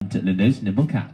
Lidos, Nimble cat.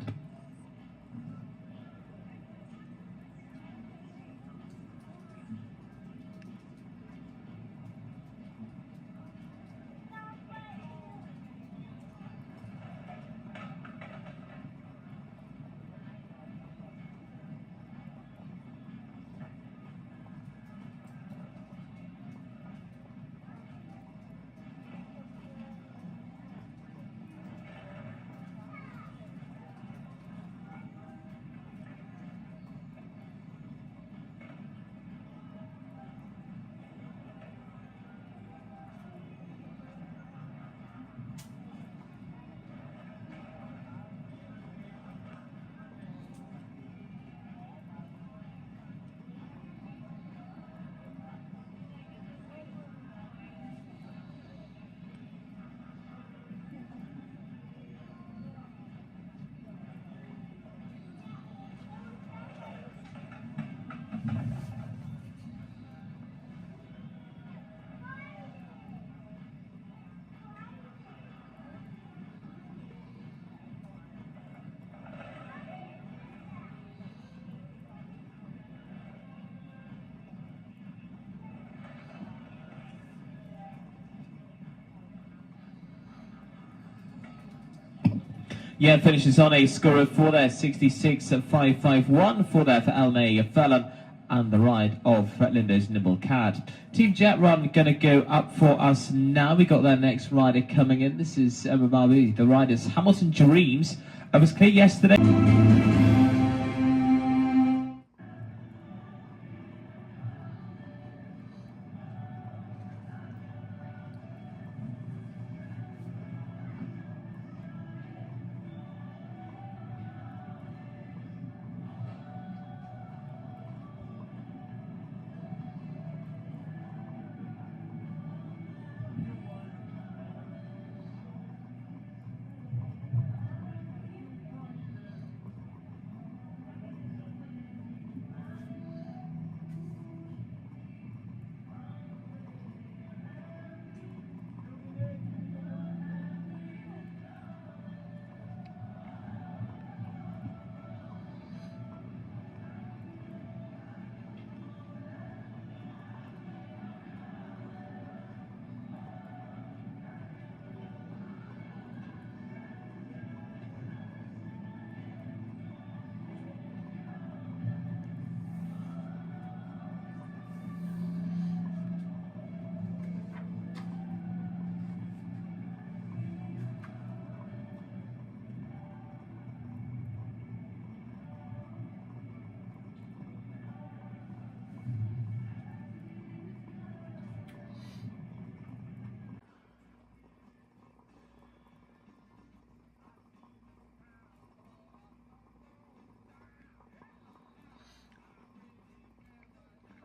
Yeah, finishes on a score of 4 there, 66.551 for there for Elnay Fallon and the ride of Lidos Nimble cat. Team Jet Run going to go up for us now. We got their next rider coming in. This is the riders Hamilton Dreams. It was clear yesterday.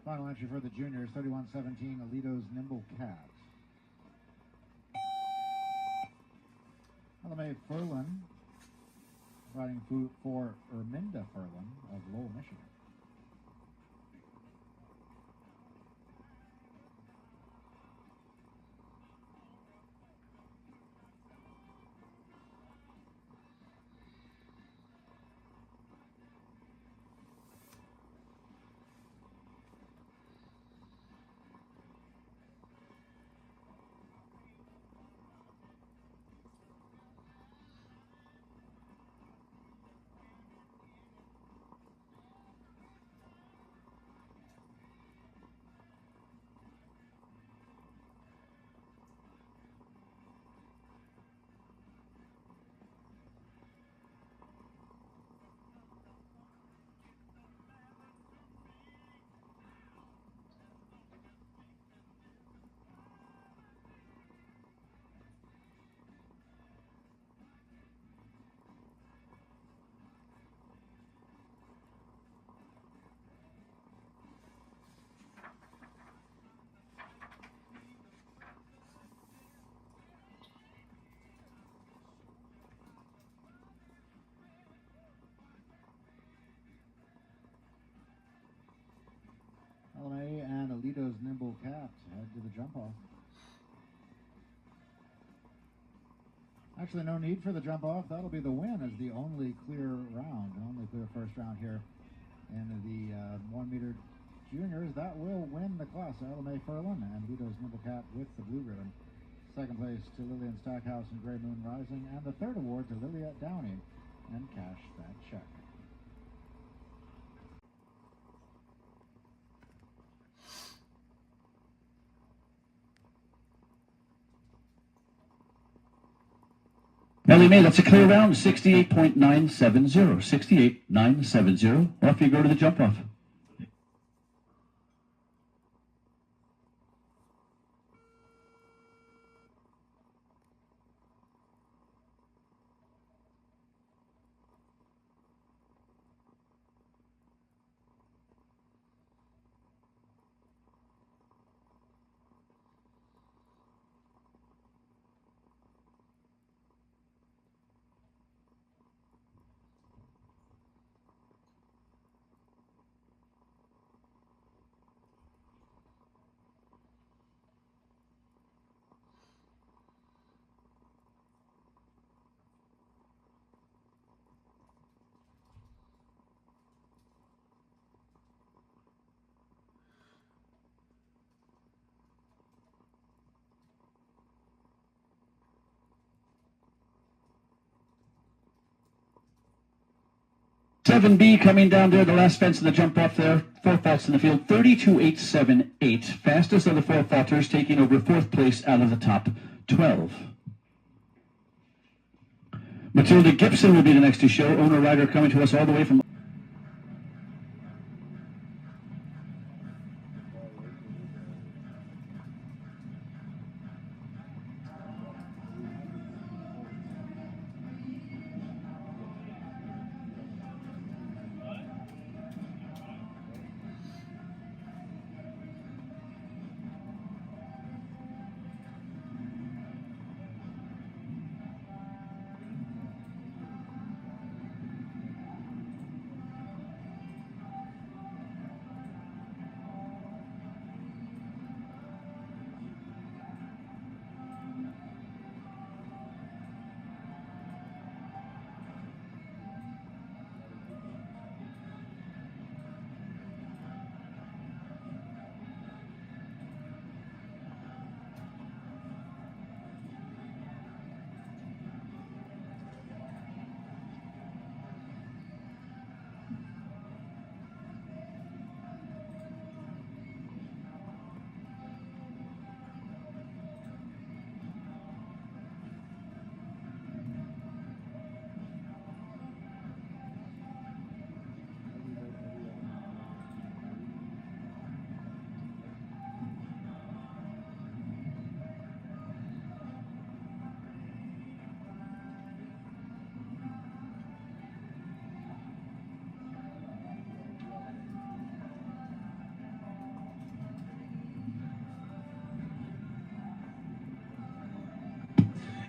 Final entry for the juniors, 31-17, Lidos Nimble cat. Elnay Furlan riding for Erminda Furlan of Lowell, Michigan. Elnay and Lidos Nimble cat head to the jump off. Actually, no need for the jump off. That'll be the win as the only clear round, the only clear first round here in the 1 meter juniors. That will win the class. LMA Furlan and Lidos Nimble with the blue ribbon. Second place to Lillian Stackhouse and Grey Moon Rising, and the third award to Lilia Downey, and cash that check. Ellie Mae, that's a clear round, 68.970. 68.970. Off you go to the jump off. Seven B coming down there, the last fence of the jump off there. Four faults in the field, 32.878. Fastest of the four faulters, taking over fourth place out of the top 12. Matilda Gibson will be the next to show. Owner rider coming to us all the way from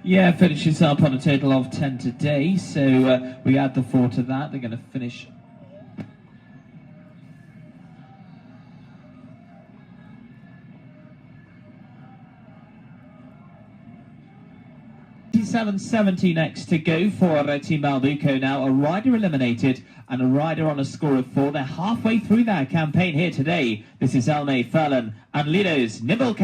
Yeah, finishes up on a total of 10 today, so we add the 4 to that. They're going to finish 770 next to go for Team Albuco now. A rider eliminated and a rider on a score of 4. They're halfway through their campaign here today. This is Elmay Furlan and Lidos Nimble.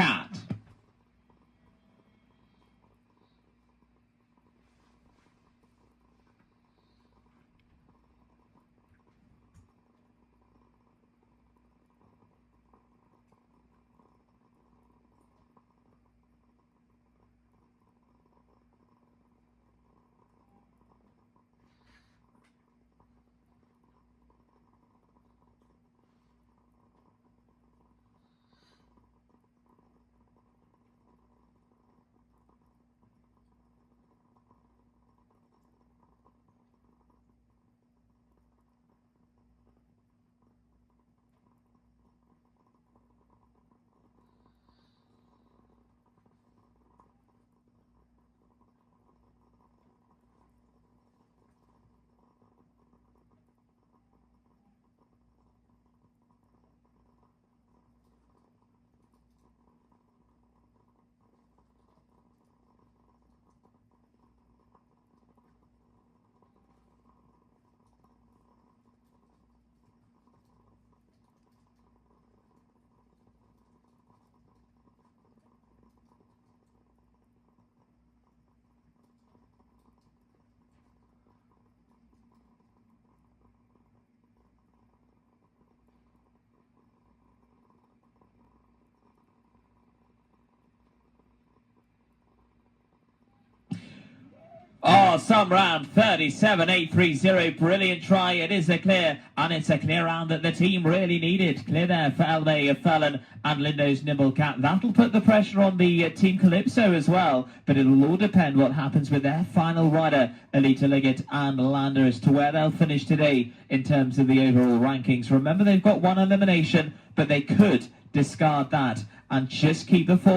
Oh, some round 37.830. Brilliant try. It is a clear, and it's a clear round that the team really needed. Clear there for Elmay Fallon and Lidos Nimble Cat. That'll put the pressure on the Team Calypso as well, but it'll all depend what happens with their final rider, Alita Liggett and Lander, as to where they'll finish today in terms of the overall rankings. Remember, they've got one elimination, but they could discard that and just keep the fourth